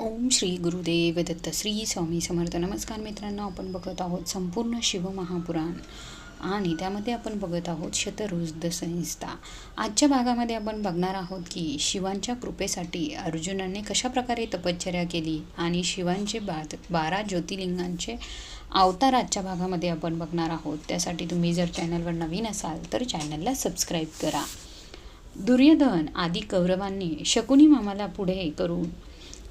ओम श्री गुरुदेव दत्त. श्री स्वामी समर्थ. नमस्कार मित्रांनो, आपण बघत आहोत संपूर्ण शिवमहापुराण आणि त्यामध्ये आपण बघत आहोत शतरुद्ध संहिता. आजच्या भागामध्ये आपण बघणार आहोत की शिवांच्या कृपेसाठी अर्जुनाने कशाप्रकारे तपश्चर्या केली आणि शिवांचे 12 ज्योतिर्लिंगांचे अवतार आजच्या भागामध्ये आपण बघणार आहोत. त्यासाठी तुम्ही जर चॅनलवर नवीन असाल तर चॅनलला सबस्क्राईब करा. दुर्योधन आदी कौरवांनी शकुनी मामाला पुढे करून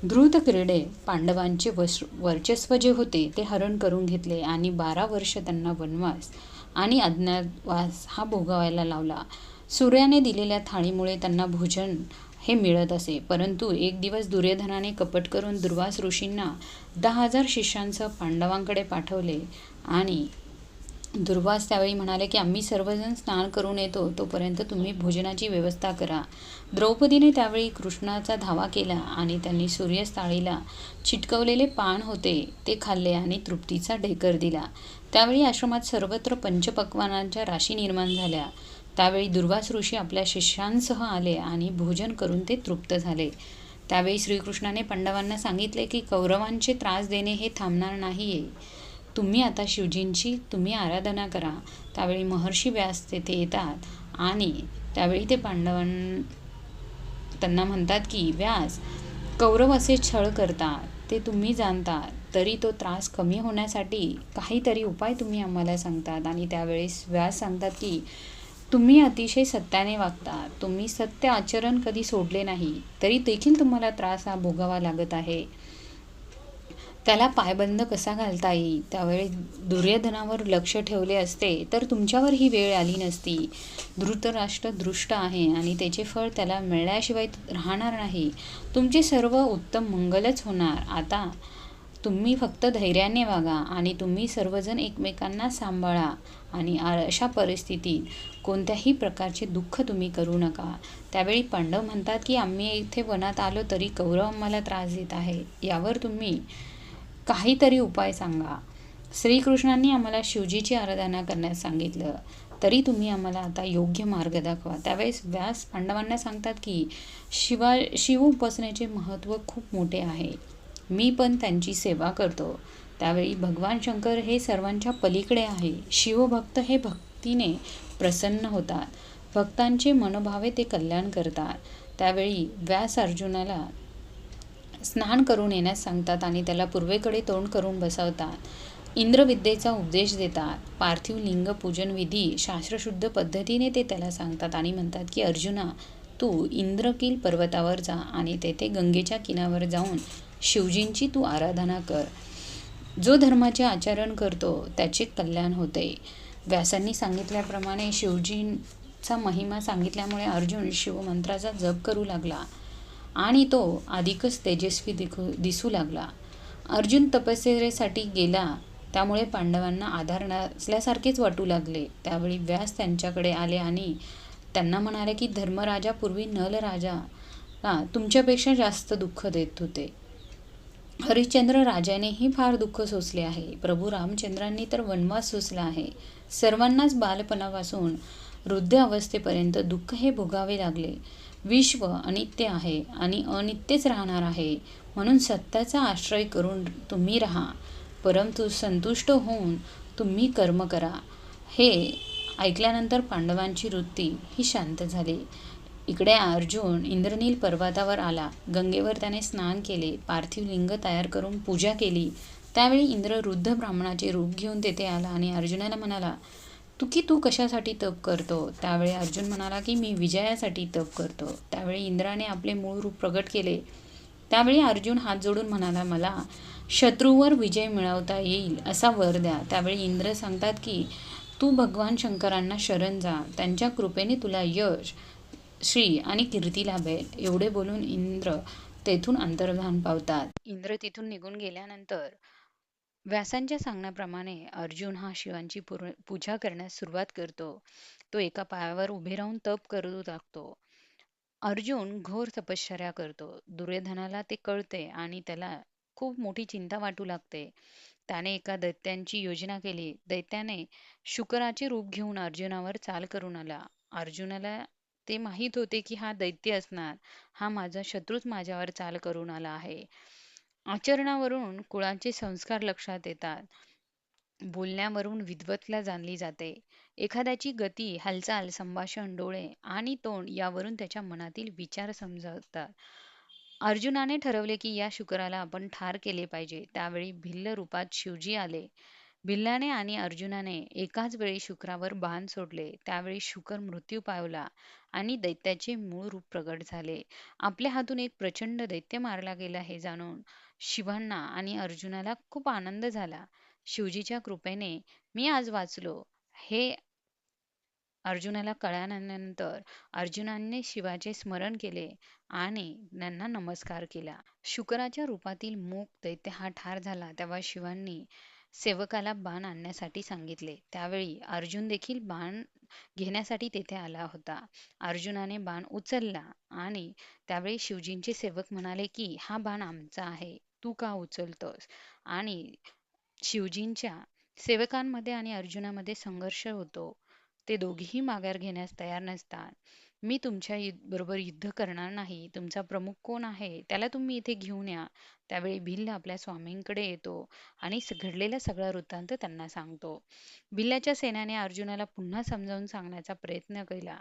द्रुत क्रीडे पांडवांचे वर्चस्व जे होते ते हरण करून घेतले आणि 12 वर्ष त्यांना वनवास आणि अज्ञातवास हा भोगावायला लावला. सूर्याने दिलेल्या थाळीमुळे त्यांना भोजन हे मिळत असे, परंतु एक दिवस दुर्योधनाने कपट करून दुर्वास ऋषींना 10,000 शिष्यांसह पांडवांकडे पाठवले आणि दुर्वास त्यावेळी म्हणाले की आम्ही सर्वजण स्नान करून येतो, तोपर्यंत तुम्ही भोजनाची व्यवस्था करा. द्रौपदीने त्यावेळी कृष्णाचा धावा केला आणि त्यांनी सूर्यस्थाळीला चिटकवलेले पान होते ते खाल्ले आणि तृप्तीचा ढेकर दिला. त्यावेळी आश्रमात सर्वत्र पंचपक्वानांच्या राशी निर्माण झाल्या. त्यावेळी दुर्वास ऋषी आपल्या शिष्यांसह आले आणि भोजन करून ते तृप्त झाले. त्यावेळी श्रीकृष्णाने पांडवांना सांगितले की कौरवांचे त्रास देणे हे थांबणार नाहीये. तुम्ही आता शिवजींची तुम्ही आराधना करा. त्यावेळी महर्षी व्यास तेथे येतात आणि त्यावेळी ते त्यांना म्हणतात की व्यास, कौरव असे छळ करतात ते तुम्ही जाणता, तरी तो त्रास कमी होण्यासाठी काहीतरी उपाय तुम्ही आम्हाला सांगतात. आणि त्यावेळेस व्यास सांगतात की तुम्ही अतिशय सत्याने वागता, तुम्ही सत्य आचरण कधी सोडले नाही, तरी देखील तुम्हाला त्रास हा भोगावा लागत आहे. त्याला पायबंद कसा घालता येईल. त्यावेळी दुर्योधनावर लक्ष ठेवले असते तर तुमच्यावर ही वेळ आली नसती. धृतराष्ट्र दृष्ट आहे आणि त्याचे फळ त्याला मिळाल्याशिवाय राहणार नाही. तुमचे सर्व उत्तम मंगलच होणार. आता तुम्ही फक्त धैर्याने वागा आणि तुम्ही सर्वजण एकमेकांना सांभाळा आणि अशा परिस्थितीत कोणत्याही प्रकारचे दुःख तुम्ही करू नका. त्यावेळी पांडव म्हणतात की आम्ही इथे वनात आलो तरी कौरव आम्हाला त्रास देत आहे, यावर तुम्ही काहीतरी उपाय सांगा. श्रीकृष्णांनी आम्हाला शिवजीची आराधना करण्यास सांगितलं, तरी तुम्ही आम्हाला आता योग्य मार्ग दाखवा. त्यावेळेस व्यास पांडवांना सांगतात की शिव उपासनेचे महत्त्व खूप मोठे आहे. मी पण त्यांची सेवा करतो. त्यावेळी भगवान शंकर हे सर्वांच्या पलीकडे आहे. शिवभक्त हे भक्तीने प्रसन्न होतात. भक्तांचे मनोभावे ते कल्याण करतात. त्यावेळी व्यास अर्जुनाला स्नान करून येण्यास सांगतात आणि त्याला पूर्वेकडे तोंड करून बसवतात. इंद्रविद्येचा उपदेश देतात. पार्थिव लिंग पूजन विधी शास्त्रशुद्ध पद्धतीने ते त्याला सांगतात आणि म्हणतात की अर्जुना, तू इंद्रकील पर्वतावर जा आणि तेथे गंगेच्या किनावर जाऊन शिवजींची तू आराधना कर. जो धर्माचे आचरण करतो त्याचे कल्याण होते. व्यासांनी सांगितल्याप्रमाणे शिवजींचा महिमा सांगितल्यामुळे अर्जुन शिवमंत्राचा जप करू लागला आणि तो अधिकच तेजस्वी दिसू लागला. अर्जुन तपश्चर्येसाठी गेला, त्यामुळे पांडवांना आधार नसल्यासारखेच वाटू लागले. त्यावेळी व्यास त्यांच्याकडे आले आणि त्यांना म्हणाले की धर्मराजा पूर्वी नल राजा तुमच्यापेक्षा जास्त दुःख देत होते. हरिश्चंद्र राजानेही फार दुःख सोसले आहे. प्रभू रामचंद्रांनी तर वनवास सोसला आहे. सर्वांनाच बालपणापासून वृद्ध अवस्थेपर्यंत दुःख हे भोगावे लागले. विश्व अनित्य आहे आणि अनित्यच राहणार आहे, म्हणून सत्याचा आश्रय करून तुम्ही राहा, परंतु संतुष्ट होऊन तुम्ही कर्म करा. हे ऐकल्यानंतर पांडवांची वृत्ती ही शांत झाली. इकडे अर्जुन इंद्रनील पर्वतावर आला. गंगेवर त्याने स्नान केले. पार्थिव लिंग तयार करून पूजा केली. त्यावेळी इंद्र वृद्ध ब्राह्मणाचे रूप घेऊन तेथे आला आणि अर्जुनाला म्हणाला तू कशासाठी तप करतो. त्यावेळी अर्जुन म्हणाला की मी विजयासाठी तप करतो. त्यावेळी इंद्राने आपले मूळ रूप प्रगट केले. त्यावेळी अर्जुन हात जोडून म्हणाला मला शत्रूवर विजय मिळवता येईल असा वर द्या. त्यावेळी इंद्र सांगतात की तू भगवान शंकरांना शरण जा, त्यांच्या कृपेने तुला यश, श्री आणि कीर्ती लाभेल. एवढे बोलून इंद्र तेथून अंतर्धान पावतात. इंद्र तिथून निघून गेल्यानंतर व्यासांच्या सांगण्याप्रमाणे अर्जुन हा शिवांची पूजा करण्यास सुरुवात करतो. तो एका पायावर उभे राहून तप करू लागतो. अर्जुन घोर तपश्चर्या करतो. दुर्योधनाला ते कळते आणि त्याला खूप मोठी चिंता वाटू लागते. त्याने एका दैत्यांची योजना केली. दैत्याने शुकराचे रूप घेऊन अर्जुनावर चाल करून आला. अर्जुनाला ते माहीत होते की हा दैत्य असणार, हा माझा शत्रूच माझ्यावर चाल करून आला आहे. आचरणावरून कुळाचे संस्कार लक्षात येतात. बोलण्यावरून विद्वत्ता जाणली जाते. एखाद्याची गती, हालचाल, संभाषण, डोळे आणि तोंड यावरून त्याच्या मनातील विचार समजतात. अर्जुनाने ठरवले की या शुकराला आपण ठार केले पाहिजे. त्यावेळी भिल्ल रूपात शिवजी आले. भिल्लाने आणि अर्जुनाने एकाच वेळी शुक्रावर बाण सोडले. त्यावेळी शुकर मृत्यू पावला आणि दैत्याचे मूळ रूप प्रगट झाले. आपल्या हातून एक प्रचंड दैत्य मारला गेला हे जाणून शिवांना आणि अर्जुनाला खूप आनंद झाला. शिवजीच्या कृपेने मी आज वाचलो हे अर्जुनाला कळल्यानंतर अर्जुनाने शिवाचे स्मरण केले आणि त्यांना नमस्कार केला. शुकराच्या रूपातील मूक दैत्य हा ठार झाला तेव्हा शिवांनी सेवकाला बाण आणण्यासाठी सांगितले. त्यावेळी अर्जुन देखील बाण घेण्यासाठी तेथे आला होता. अर्जुनाने बाण उचलला आणि त्यावेळी शिवजींचे सेवक म्हणाले की हा बाण आमचा आहे, तू का उचलतोस? आणि शिवजींच्या सेवकांमध्ये आणि अर्जुनामध्ये संघर्ष होतो. ते दोघेही माघार घेण्यास तयार नसतात. मी तुमच्या बरोबर युद्ध करणार नाही. तुमचा प्रमुख कोण आहे? त्याला तुम्ही इथे घेऊन या. त्यावेळी भिल्ल आपल्या स्वामींकडे येतो आणि घडलेला सगळा वृत्तांत त्यांना सांगतो. भिल्लाच्या सेनाने अर्जुनाला पुन्हा समजावून सांगण्याचा प्रयत्न केला.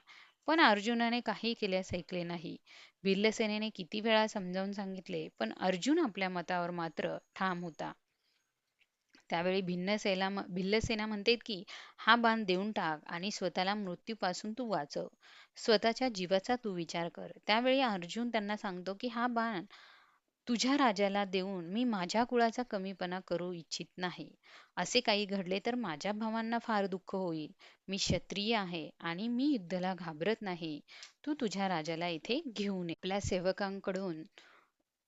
पण अर्जुनाने काही केल्यास ऐकले नाही. भिल्ल सेनेने किती वेळा समजावून सांगितले, पण अर्जुन आपल्या मतावर मात्र ठाम होता. त्यावेळी भिल्लसेना म्हणते की हा बाण देऊन टाक आणि स्वतःला मृत्यूपासून तू वाचव. स्वतःच्या जीवाचा तू विचार कर. त्यावेळी अर्जुन त्यांना सांगतो की हा बाण तुझ्या राजाला देऊन मी माझ्या कुळाचा कमीपणा करू इच्छित नाही. असे काही घडले तर माझ्या भावांना फार दुःख होईल. मी क्षत्रिय आहे आणि मी युद्धाला घाबरत नाही. तू तुझ्या राजाला इथे घेऊन ये. आपल्या सेवकांकडून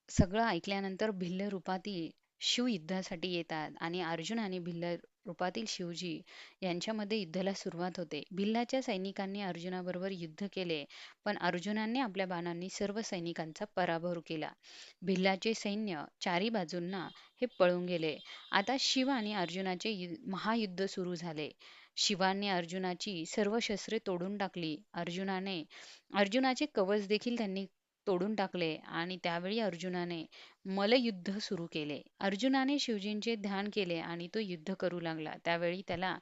सगळं ऐकल्यानंतर भिल्ल रूपातील शिव युद्धासाठी येतात आणि अर्जुन आणि भिल्ल रूपातील शिवजी यांच्यामध्ये युद्धाला सुरुवात होते. भिल्लाच्या सैनिकांनी अर्जुनाबरोबर युद्ध केले, पण अर्जुनाने आपल्या बाणांनी सर्व सैनिकांचा पराभव केला. भिल्लाचे सैन्य चारी बाजूंना हे पळून गेले. आता शिव आणि अर्जुनाचे महायुद्ध सुरू झाले. शिवाने अर्जुनाची सर्व शस्त्रे तोडून टाकली. अर्जुनाचे कवच देखील त्यांनी तोडून टाकले आणि त्यावेळी अर्जुनाने मल्लयुद्ध सुरू केले. अर्जुनाने शिवजींचे ध्यान केले आणि तो युद्ध करू लागला. त्यावेळी त्याला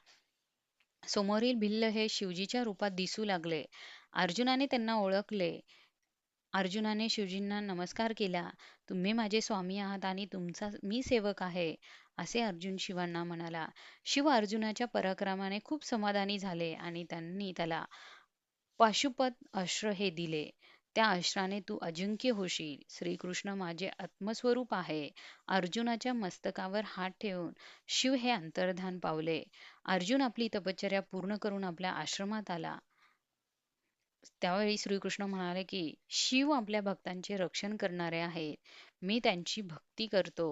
समोरील भिल्ल हे शिवजीच्या रूपात दिसू लागले. अर्जुनाने त्यांना ओळखले. अर्जुनाने शिवजींना नमस्कार केला. तुम्ही माझे स्वामी आहात आणि तुमचा मी सेवक आहे, असे अर्जुन शिवांना म्हणाला. शिव अर्जुनाच्या पराक्रमाने खूप समाधानी झाले आणि त्यांनी त्याला पाशुपत अस्त्र हे दिले. त्या अस्त्राने तू अजिंक्य होशील. श्रीकृष्ण माझे आत्मस्वरूप आहे. अर्जुनाच्या मस्तकावर हात ठेवून शिव हे अंतर्धान पावले. अर्जुन आपली तपश्चर्या पूर्ण करून आपल्या आश्रमात आला. त्यावेळी श्रीकृष्ण म्हणाले की शिव आपल्या भक्तांचे रक्षण करणारे आहेत. मी त्यांची भक्ती करतो.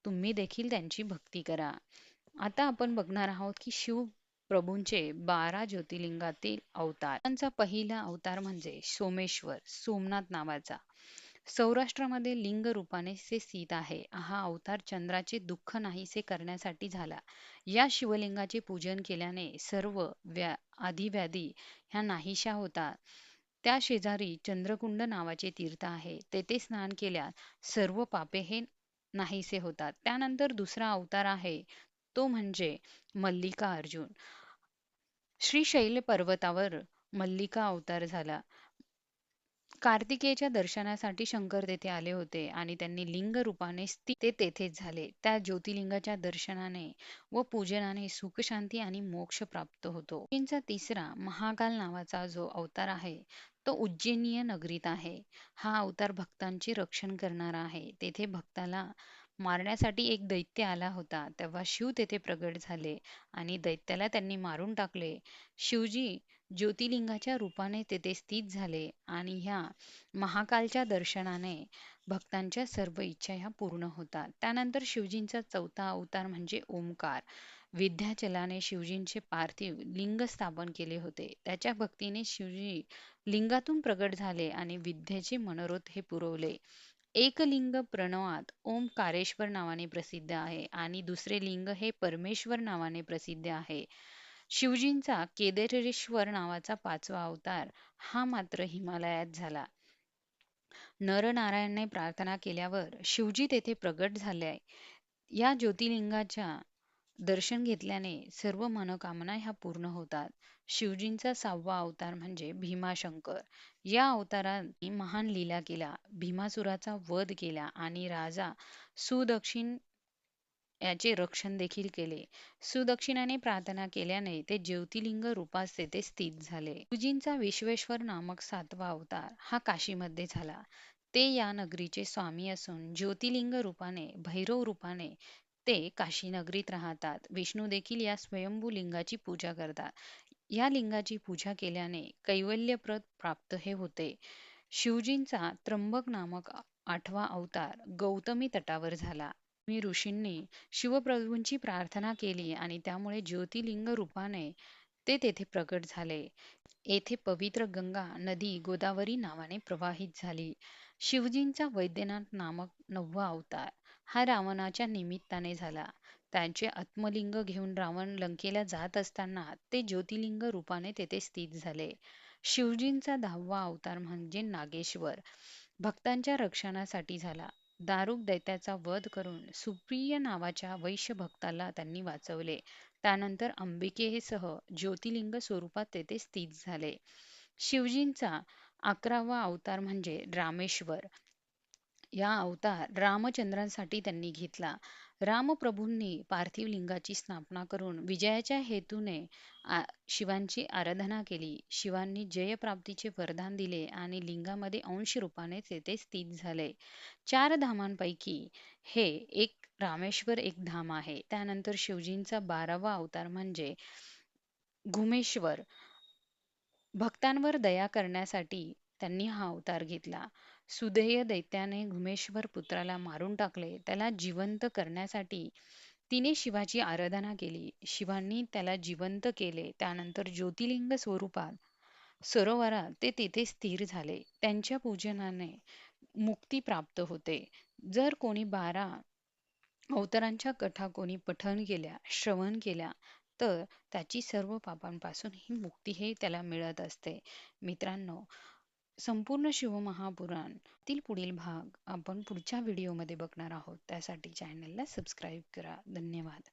तुम्ही देखील त्यांची भक्ती करा. आता आपण बघणार आहोत की शिव प्रभूंचे 12 ज्योतिर्लिंगातील अवतार. त्यांचा पहिला अवतार म्हणजे सोमेश्वर, सोमनाथ नावाचा. सौराष्ट्रामध्ये लिंग रूपाने से स्थित आहे. हा अवतार चंद्राचे दुःख नाहीसे करण्यासाठी झाला. या शिवलिंगाचे पूजन केल्याने सर्व आधिव्याधी ह्या नाहीशा होतात. त्या शेजारी चंद्रकुंड नावाचे तीर्थ आहे. तेथे स्नान केल्यास सर्व पापे हे नाहीसे होतात. त्यानंतर दुसरा अवतार आहे तो म्हणजे मल्लिका अर्जुन. श्रीशैल पर्वतावर मल्लिका अवतार झाला. कार्तिकेयच्या दर्शनासाठी शंकर तेथे आले होते आणि त्यांनी लिंग रूपाने ते तेथेच झाले. त्या ज्योतिर्लिंगाच्या दर्शनाने व पूजनाने सुख शांती आणि मोक्ष प्राप्त होतो. त्यांचा तिसरा महाकाल नावाचा जो अवतार आहे तो उज्जैनीय नगरीत आहे. हा अवतार भक्तांचे रक्षण करणारा आहे. तेथे भक्ताला मारण्यासाठी एक दैत्य आला होता. तेव्हा शिव तेथे प्रगट झाले आणि दैत्याला त्यांनी मारून टाकले. शिवजी ज्योतिर्लिंगाच्या रूपाने तेथे स्थित झाले आणि ह्या महाकालच्या दर्शनाने भक्तांच्या सर्व इच्छा ह्या पूर्ण होतात. त्यानंतर शिवजींचा चौथा अवतार म्हणजे ओमकार. विंध्याचलाने शिवजींचे पार्थिव लिंग स्थापन केले होते. त्याच्या भक्तीने शिवजी लिंगातून प्रगट झाले आणि विद्येचे मनोरथ हे पुरवले. एक लिंग प्रणवात ओमकारेश्वर नावाने प्रसिद्ध आहे आणि दुसरे लिंग हे परमेश्वर नावाने प्रसिद्ध आहे. शिवजींचा केदारेश्वर नावाचा 5वा अवतार हा मात्र हिमालयात झाला. नरनारायणने प्रार्थना केल्यावर शिवजी तेथे प्रगट झाले. या ज्योतिर्लिंगाच्या दर्शन घेतल्याने सर्व मनोकामना ह्या पूर्ण होतात. शिवजींचा 6वा अवतार म्हणजे भीमाशंकर. या अवतारात महान लीला केल्या. भीमासुराचा वध केला आणि राजा सुदक्षिण याचे रक्षण देखील केले. सुदक्षिणाने प्रार्थना केल्याने ते ज्योतिर्लिंग रूपास तेथे स्थित झाले. शिवजींचा विश्वेश्वर नामक 7वा अवतार हा काशीमध्ये झाला. ते या नगरीचे स्वामी असून ज्योतिर्लिंग रूपाने, भैरव रूपाने ते काशी नगरीत राहतात. विष्णू देखील या स्वयंभू लिंगाची पूजा करतात. या लिंगाची पूजा केल्याने कैवल्यप्रद प्राप्त हे होते. शिवजींचा त्र्यंबक नामक 8वा अवतार गौतमी तटावर झाला. मी ऋषींनी शिवप्रभूंची प्रार्थना केली आणि त्यामुळे ज्योतिर्लिंग रूपाने ते तेथे प्रकट झाले. येथे पवित्र गंगा नदी गोदावरी नावाने प्रवाहित झाली. शिवजींचा वैद्यनाथ नामक 9वा अवतार हा रावणाच्या निमित्ताने झाला. त्यांचे आत्मलिंग घेऊन रावण लंकेला जात असताना ते ज्योतिर्लिंग रूपाने तेथे स्थित झाले. शिवजींचा 10वा अवतार म्हणजे नागेश्वर भक्तांच्या रक्षणासाठी झाला. दारुक दैत्याचा वध करून सुप्रिय नावाच्या वैश्य भक्ताला त्यांनी वाचवले. त्यानंतर अंबिकेसह ज्योतिर्लिंग स्वरूपात तेथे स्थित झाले. शिवजींचा 11वा अवतार म्हणजे रामेश्वर. या अवतार रामचंद्रांसाठी त्यांनी घेतला. रामप्रभूंनी पार्थिव लिंगाची स्थापना करून विजयाच्या हेतूने शिवांची आराधना केली. शिवांनी जयप्राप्तीचे वरदान दिले आणि लिंगामध्ये अंश रूपाने तेथे स्थित झाले. 4 धामांपैकी हे एक रामेश्वर एक धाम आहे. त्यानंतर शिवजींचा 12वा अवतार म्हणजे घुमेश्वर. भक्तांवर दया करण्यासाठी त्यांनी हा अवतार घेतला. सुदेय दैत्याने घुमेश्वर पुत्राला मारून टाकले. त्याला जिवंत करण्यासाठी तिने शिवाची आराधना केली. शिवांनी त्याला जिवंत केले. त्यानंतर ज्योतिर्लिंग स्वरूपात सरोवरात ते तेथे स्थिर झाले. त्यांच्या पूजनाने मुक्ती प्राप्त होते. जर कोणी 12 अवतारांच्या कथा कोणी पठण केल्या, श्रवण केल्या, तर त्याची सर्व पापांपासून ही मुक्ती हे त्याला मिळत असते. मित्रांनो, संपूर्ण शिवमहापुराणातील पुढील भाग आपण पुढच्या व्हिडिओमध्ये बघणार आहोत. त्यासाठी चॅनलला सबस्क्राईब करा. धन्यवाद.